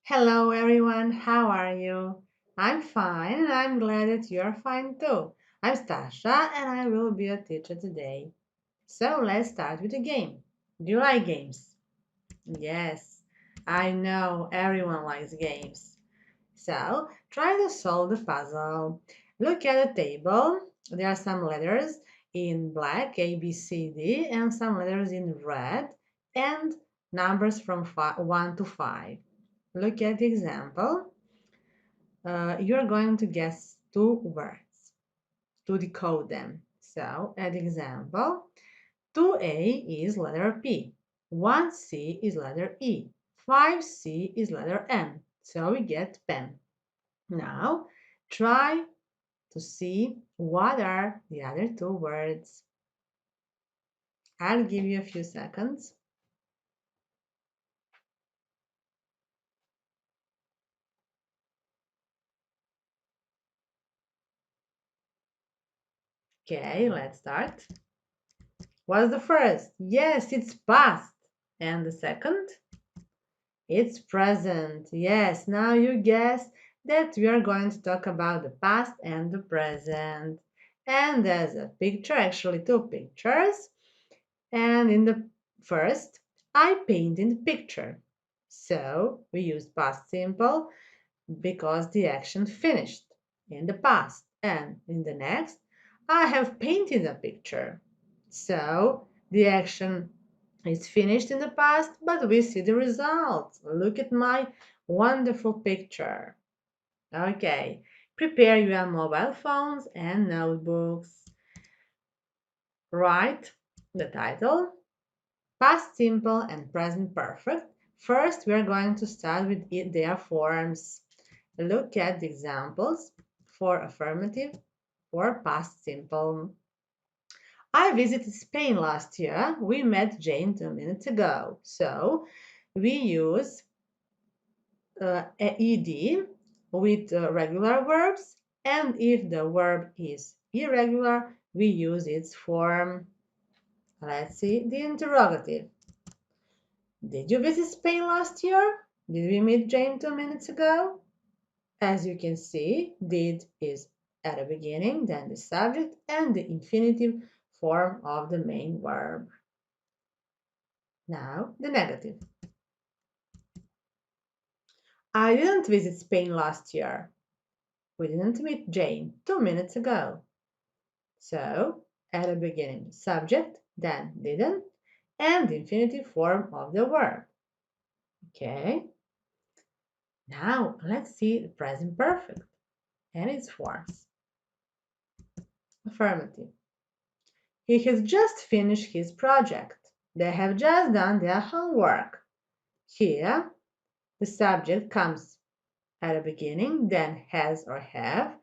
Hello everyone, how are you? I'm fine and I'm glad that you're fine too. I'm Stasha and I will be a teacher today. So let's start with a game. Do you like games? Yes, I know everyone likes games. So try to solve the puzzle. Look at the table. There are some letters in black, A, B, C, D, and some letters in red, and numbers from 1 to 5. Look at the example. You're going to guess two words to decode them. So, an example, 2A is letter P, 1C is letter E, 5C is letter M. So we get pen. Now, try to see what are the other two words. I'll give you a few seconds. Okay, let's start. What's the first? Yes, it's past. And the second? It's present. Yes, now you guess that we are going to talk about the past and the present. And there's a picture, actually two pictures. And in the first, I painted the picture. So we use past simple because the action finished in the past. And in the next, I have painted a picture. So the action is finished in the past, but we see the results. Look at my wonderful picture. Okay, prepare your mobile phones and notebooks. Write the title, past simple and present perfect. First, we are going to start with their forms. Look at the examples for affirmative or past simple. I visited Spain last year. We met Jane 2 minutes ago. So we use ed with regular verbs, and if the verb is irregular, we use its form. Let's see the interrogative. Did you visit Spain last year? Did we meet Jane 2 minutes ago? As you can see, did is at the beginning, then the subject, and the infinitive form of the main verb. Now, the negative. I didn't visit Spain last year. We didn't meet Jane 2 minutes ago. So, at the beginning, subject, then didn't, and the infinitive form of the verb. Okay? Now, let's see the present perfect and its forms. Affirmative. He has just finished his project. They have just done their homework. Here, the subject comes at the beginning, then has or have,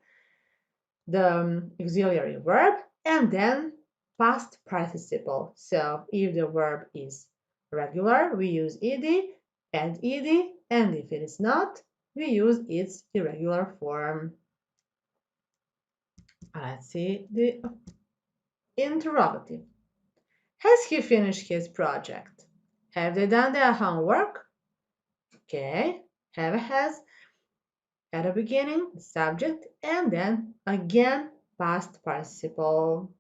the auxiliary verb, and then past participle. So if the verb is regular, we use ed, add ed, and if it is not, we use its irregular form. Let's see the interrogative. Has he finished his project? Have they done their homework? Okay, have has at the beginning, the subject, and then again past participle.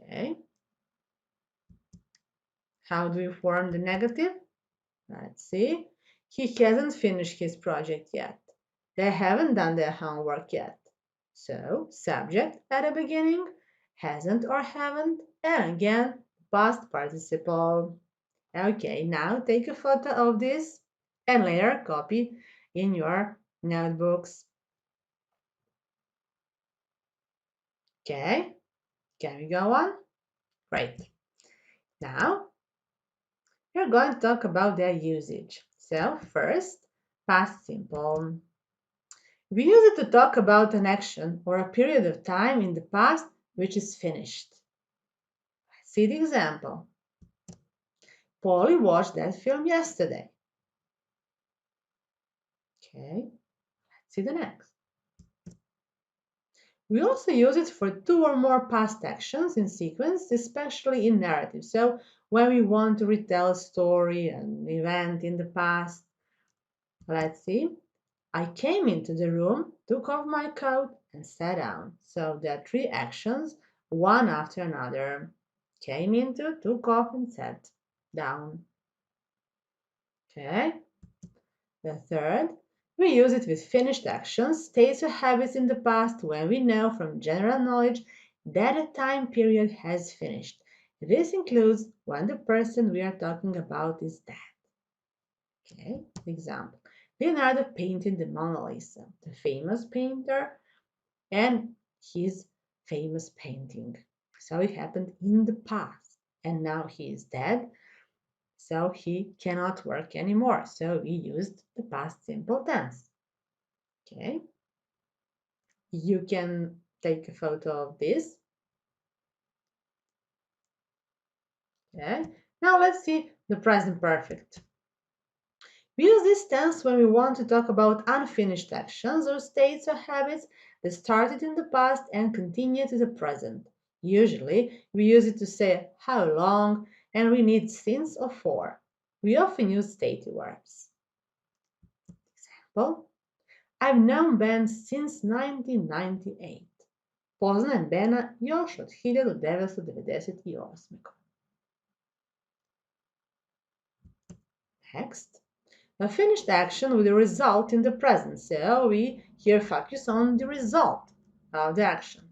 Okay. How do we form the negative? Let's see. He hasn't finished his project yet. They haven't done their homework yet. So, subject at the beginning, hasn't or haven't, and again, past participle. Okay, now take a photo of this and later copy in your notebooks. Okay, can we go on? Great. Now, we're going to talk about their usage. So, first, past simple. We use it to talk about an action or a period of time in the past which is finished. See the example. Polly watched that film yesterday. Okay, let's see the next. We also use it for two or more past actions in sequence, especially in narrative. So when we want to retell a story, an event in the past, Let's see. I came into the room, took off my coat, and sat down. So there are three actions, one after another. Came into, took off, and sat down. Okay. The third, we use it with finished actions, states or habits in the past when we know from general knowledge that a time period has finished. This includes when the person we are talking about is dead. Okay, example. Leonardo painted the Mona Lisa, the famous painter, and his famous painting. So it happened in the past, and now he is dead, so he cannot work anymore. So we used the past simple tense. Okay. You can take a photo of this. Okay. Now let's see the present perfect. We use this tense when we want to talk about unfinished actions or states or habits that started in the past and continue to the present. Usually, we use it to say how long, and we need since or for. We often use stative verbs. Example, I've known Ben since 1998. Poznajem Bena još od 1998. Next. A finished action with a result in the present, so we here focus on the result of the action.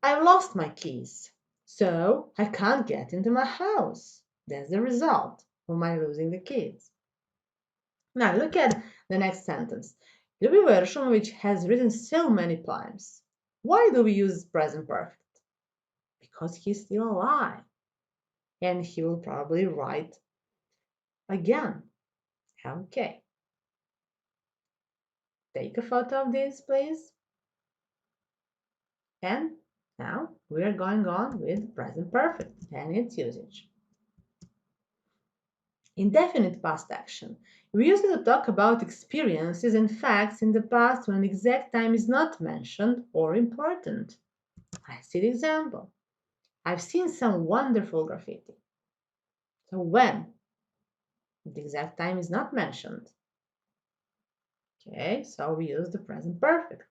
I've lost my keys, so I can't get into my house. That's the result of my losing the keys. Now look at the next sentence. Ljubi Veršonović has written so many poems. Why do we use present perfect? Because he's still alive, and he will probably write again. Okay. Take a photo of this, please. And now we are going on with present perfect and its usage. Indefinite past action. We use it to talk about experiences and facts in the past when exact time is not mentioned or important. Let's see the example. I've seen some wonderful graffiti. So when? The exact time is not mentioned. Okay, so we use the present perfect.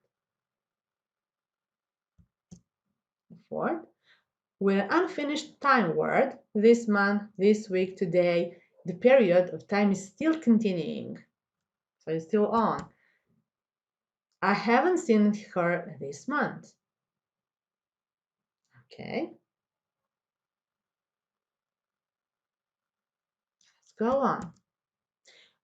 The fourth, with an unfinished time word, this month, this week, today, the period of time is still continuing. So it's still on. I haven't seen her this month. Okay. Let's go on.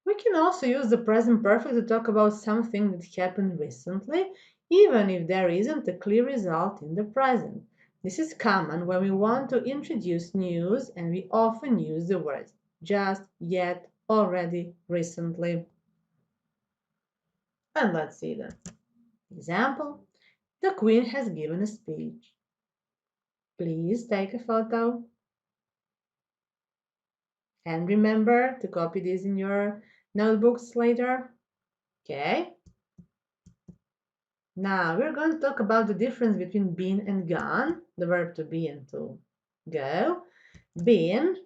We can also use the present perfect to talk about something that happened recently, even if there isn't a clear result in the present. This is common when we want to introduce news, and we often use the words just, yet, already, recently. And let's see them. Example, the Queen has given a speech. Please take a photo. And remember to copy this in your notebooks later. Okay. Now we're going to talk about the difference between been and gone, the verb to be and to go. Been,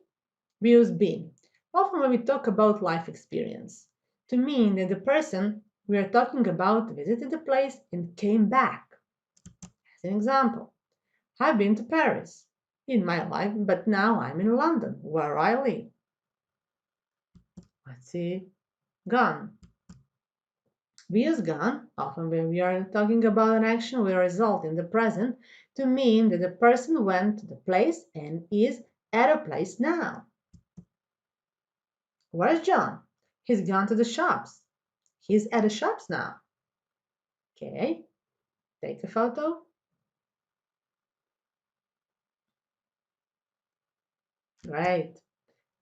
we use been. Often when we talk about life experience, to mean that the person we are talking about visited the place and came back. As an example, I've been to Paris in my life, but now I'm in London, where I live. Let's see, gone. We use gone often when we are talking about an action with a result in the present to mean that the person went to the place and is at a place now. Where's John? He's gone to the shops. He's at the shops now. Okay, take a photo. Great.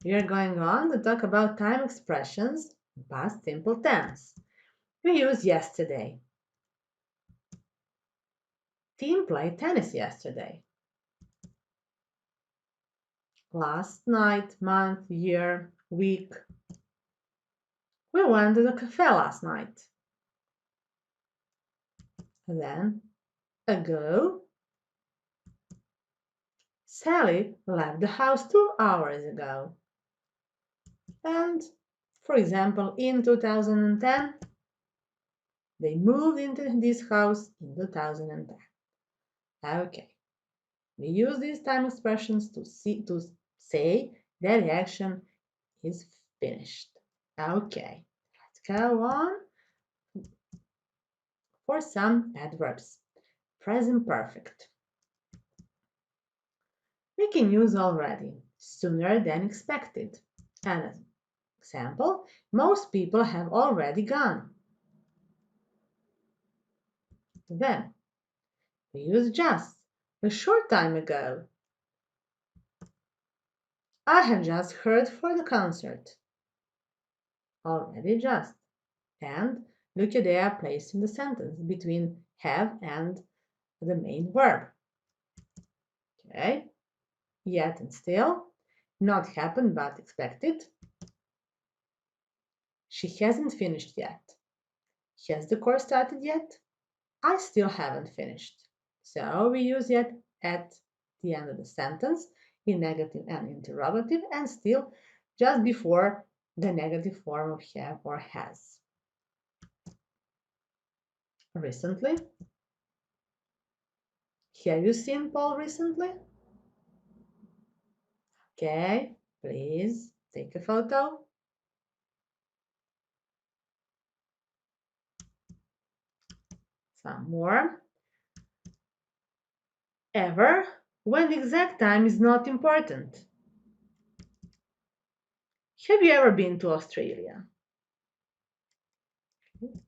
We are going on to talk about time expressions in past simple tense. We use yesterday. Team played tennis yesterday. Last night, month, year, week. We went to the cafe last night. Then, ago. Sally left the house 2 hours ago. And For example, in 2010, they moved into this house in 2010. Okay. We use these time expressions to say that the action is finished. Okay. Let's go on for some adverbs. Present perfect. We can use already, sooner than expected. An example, most people have already gone. Then, we use just, a short time ago. I have just heard for the concert. Already just. And look at they are placed in the sentence between have and the main verb. Okay. Yet and still. Not happened but expected. She hasn't finished yet. Has the course started yet? I still haven't finished. So we use yet at the end of the sentence in negative and interrogative, and still just before the negative form of have or has. Recently. Have you seen Paul recently? Okay, please take a photo. Some more. Ever, when the exact time is not important. Have you ever been to Australia?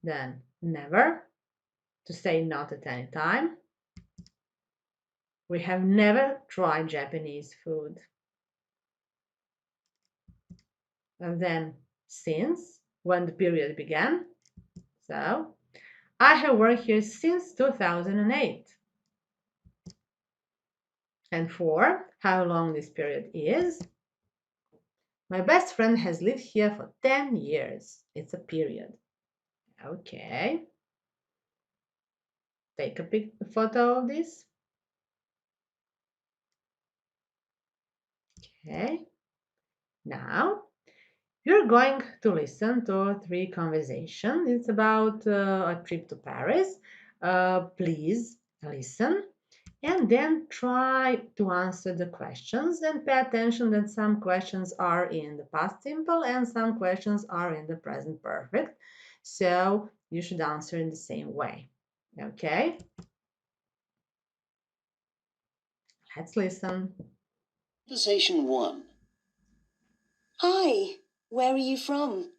Then never, to say not at any time. We have never tried Japanese food. And then since, when the period began. So, I have worked here since 2008. And for how long this period is. My best friend has lived here for 10 years. It's a period. Okay. Take a photo of this. Okay. Now, you're going to listen to 3 conversations. It's about a trip to Paris. Please listen and then try to answer the questions, and pay attention that some questions are in the past simple and some questions are in the present perfect. So you should answer in the same way. Okay? Let's listen. Conversation 1. Hi, where are you from?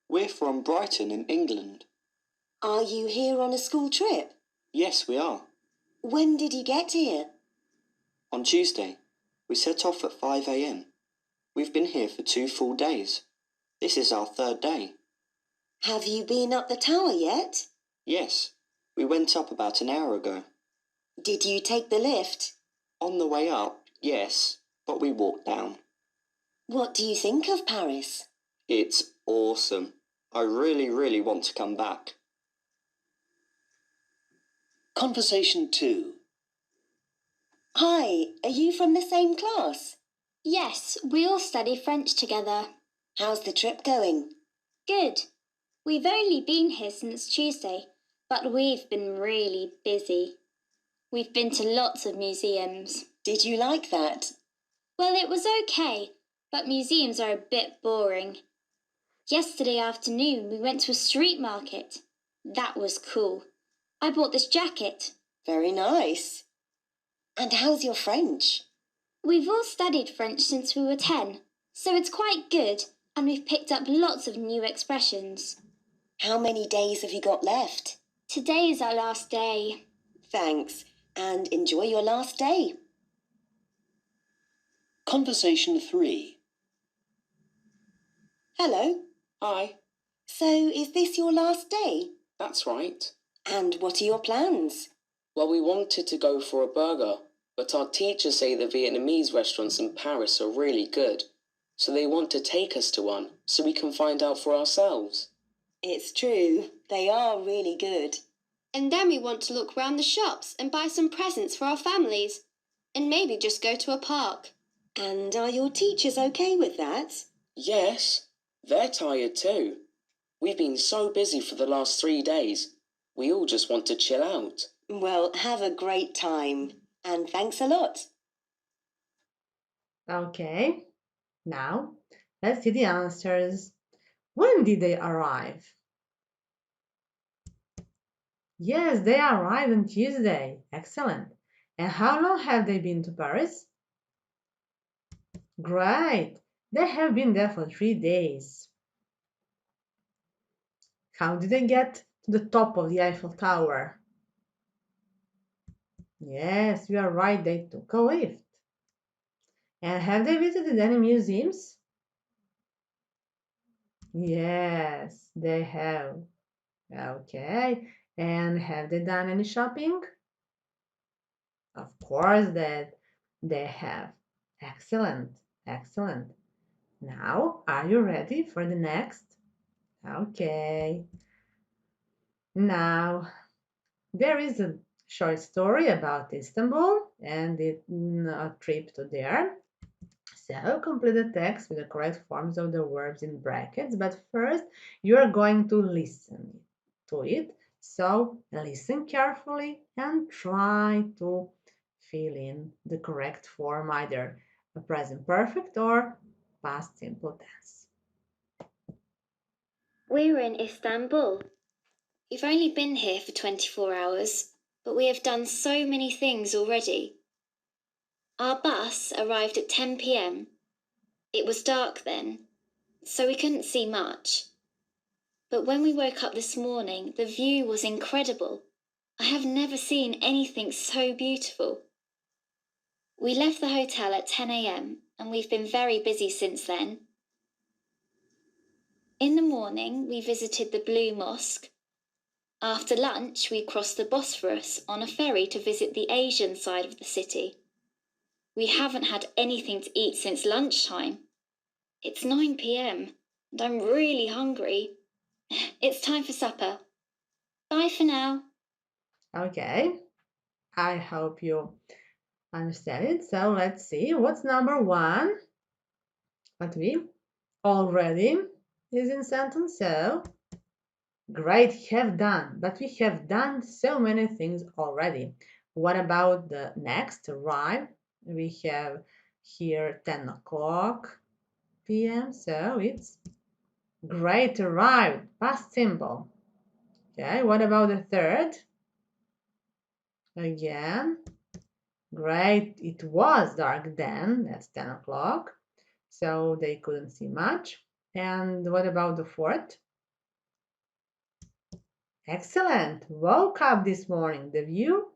We're from Brighton in England. Are you here on a school trip? Yes, we are. When did you get here? On Tuesday. We set off at 5 a.m. We've been here for 2 full days. This is our 3rd day. Have you been up the tower yet? Yes, we went up about an hour ago. Did you take the lift? On the way up, yes, but we walked down. What do you think of Paris? It's awesome. I really want to come back. Conversation 2. Hi, are you from the same class? Yes, we all study French together. How's the trip going? Good. We've only been here since Tuesday, but we've been really busy. We've been to lots of museums. Did you like that? Well, it was okay, but museums are a bit boring. Yesterday afternoon, we went to a street market. That was cool. I bought this jacket. Very nice. And how's your French? We've all studied French since we were 10, so it's quite good, and we've picked up lots of new expressions. How many days have you got left? Today is our last day. Thanks, and enjoy your last day. Conversation 3. Hello. Hi. So, is this your last day? That's right. And what are your plans? Well, we wanted to go for a burger, but our teachers say the Vietnamese restaurants in Paris are really good. So they want to take us to one, so we can find out for ourselves. It's true, they are really good. And then we want to look round the shops and buy some presents for our families. And maybe just go to a park. And are your teachers okay with that? Yes. They're tired too. We've been so busy for the last 3 days. We all just want to chill out. Well, have a great time. And thanks a lot. Okay, now let's see the answers. When did they arrive? Yes, they arrived on Tuesday. Excellent. And how long have they been to Paris? Great. They have been there for 3 days. How did they get to the top of the Eiffel Tower? Yes, you are right, they took a lift. And have they visited any museums? Yes, they have. Okay. And have they done any shopping? Of course that they have. Excellent, excellent. Now, are you ready for the next? Okay. Now, there is a short story about Istanbul and a trip to there. So, complete the text with the correct forms of the verbs in brackets, but first you are going to listen to it. So, listen carefully and try to fill in the correct form, either a present perfect or past simple tense. We're in Istanbul. We've only been here for 24 hours, but we have done so many things already. Our bus arrived at 10 p.m. It was dark then, so we couldn't see much. But when we woke up this morning, the view was incredible. I have never seen anything so beautiful. We left the hotel at 10 a.m. and we've been very busy since then. In the morning, we visited the Blue Mosque. After lunch, we crossed the Bosphorus on a ferry to visit the Asian side of the city. We haven't had anything to eat since lunchtime. It's 9 p.m. and I'm really hungry. It's time for supper. Bye for now. Okay, I hope you understand it. So let's see what's number 1. What we already is in sentence. So great, have done, but we have done so many things already. What about the next? Arrive. We have here 10 o'clock p.m. So it's great, arrived, past simple. Okay, what about the third? Again, great, it was dark then, that's 10 o'clock, so they couldn't see much. And what about the fourth? Excellent, woke up this morning, the view?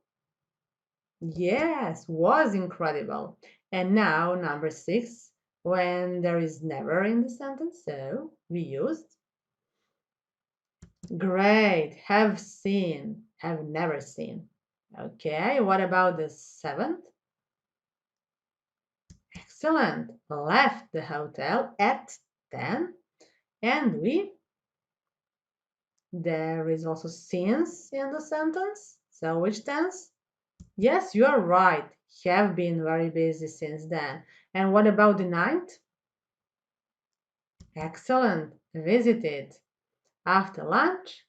Yes, was incredible. And now number 6, when there is never in the sentence, so we used great, have seen, have never seen. Okay, what about the 7th? Excellent, left the hotel at 10 and there is also since in the sentence. So which tense? Yes, you are right, have been very busy since then. And what about the 9th? Excellent, visited. After lunch,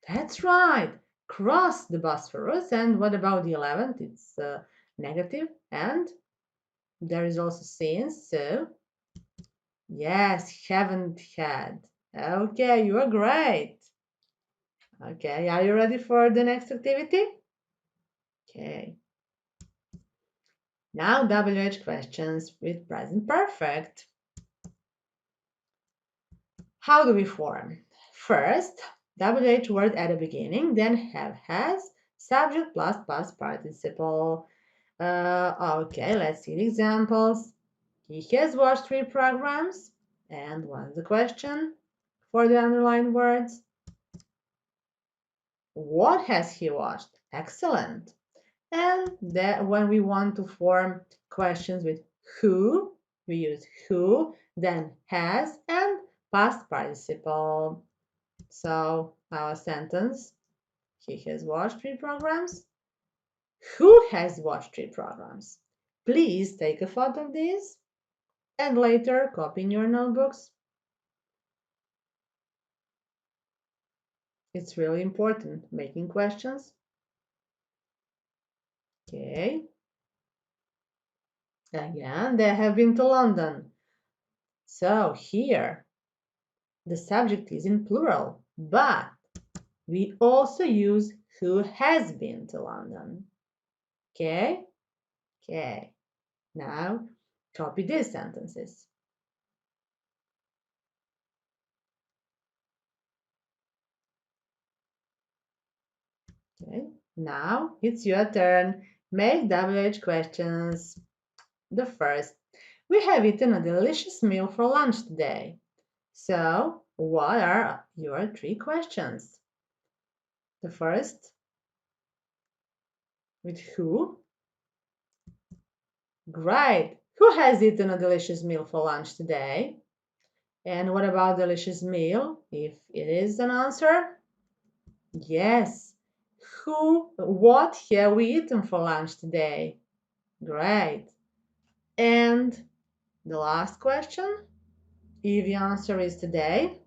that's right, crossed the Bosphorus. And what about the 11th? It's negative, and there is also since, so yes, haven't had. Okay, you are great. Okay, are you ready for the next activity? Okay. Now WH questions with present perfect. How do we form? First, WH word at the beginning, then have, has, subject plus past participle. Okay, let's see the examples. He has watched 3 programs. And what's the question for the underlined words? What has he watched? Excellent. And when we want to form questions with who, we use who, then has, and past participle. So our sentence, he has watched 3 programs. Who has watched 3 programs? Please take a photo of this and later copy in your notebooks. It's really important making questions. Okay. Again, they have been to London. So here, the subject is in plural, but we also use who has been to London. Okay? Okay. Now, copy these sentences. Okay. Now, it's your turn. Make WH questions. The first, we have eaten a delicious meal for lunch today. So, what are your 3 questions? The first, with who? Great. Who has eaten a delicious meal for lunch today? And what about delicious meal? If it is an answer, yes. What have we eaten for lunch today? Great. And the last question, if the answer is today,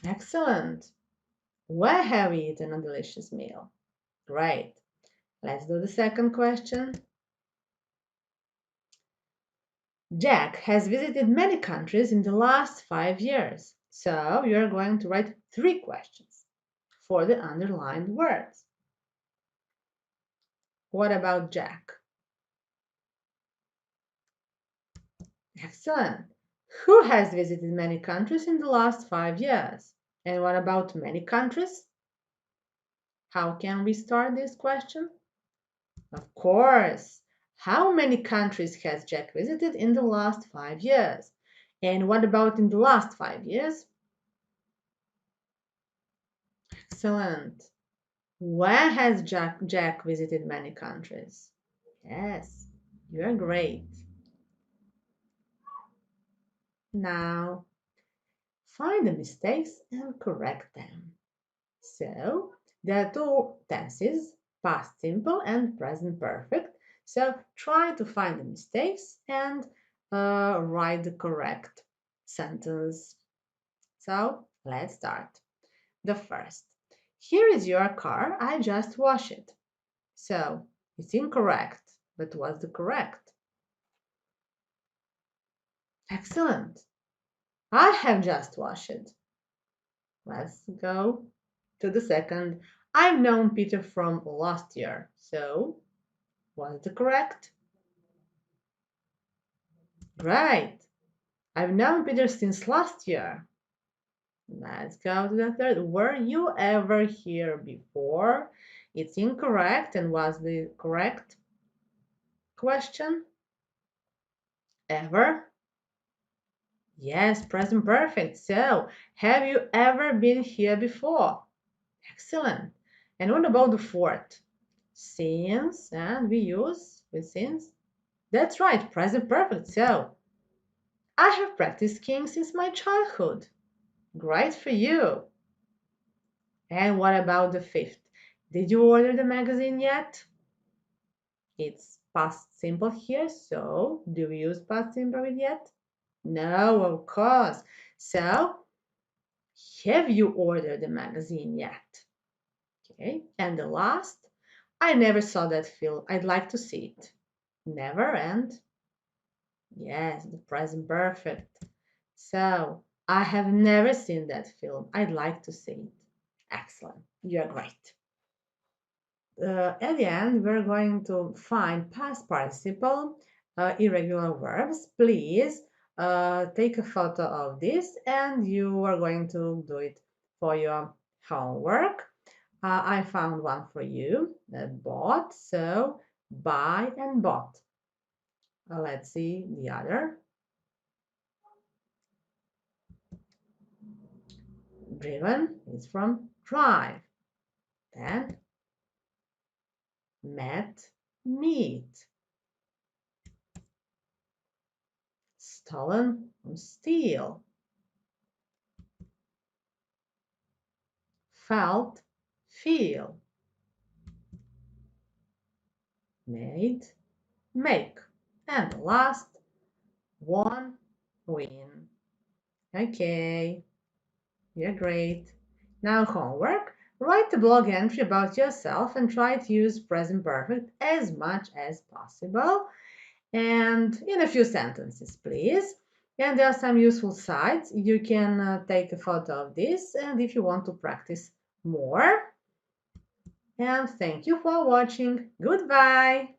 excellent. Where have we eaten a delicious meal? Great. Let's do the second question. Jack has visited many countries in the last 5 years. So you're going to write 3 questions for the underlined words. What about Jack? Excellent. Who has visited many countries in the last 5 years? And what about many countries? How can we start this question? Of course. How many countries has Jack visited in the last 5 years? And what about in the last 5 years? Excellent. Where has Jack visited many countries? Yes, you're great. Now, find the mistakes and correct them. So, there are 2 tenses, past simple and present perfect. So, try to find the mistakes and write the correct sentence. So, let's start. The first, here is your car, I just washed it. So, it's incorrect, but what's the correct? Excellent. I have just washed it. Let's go to the second. I've known Peter from last year. So, what's the correct? Right. I've known Peter since last year. Let's go to the third. Were you ever here before? It's incorrect. And what's the correct question? Ever? Yes, present perfect. So, have you ever been here before? Excellent. And what about the fourth? Since, and we use with since. That's right, present perfect. So, I have practiced skiing since my childhood. Great for you. And what about the fifth? Did you order the magazine yet? It's past simple here, so do we use past simple with yet? No, of course. So, have you ordered the magazine yet? Okay, and the last, I never saw that film. I'd like to see it. Never and yes, the present perfect. So, I have never seen that film. I'd like to see it. Excellent. You're great. At the end, we're going to find past participle irregular verbs. Please take a photo of this and you are going to do it for your homework. I found one for you, bought, so buy and bought. Let's see the other. Driven is from drive. Then met, meet. Stolen from steal. Felt, feel. Made, make. and the last one, win. Okay, you're great. Now homework. Write a blog entry about yourself and try to use present perfect as much as possible. And in a few sentences, please. And there are some useful sites. You can take a photo of this, and if you want to practice more. And thank you for watching. Goodbye.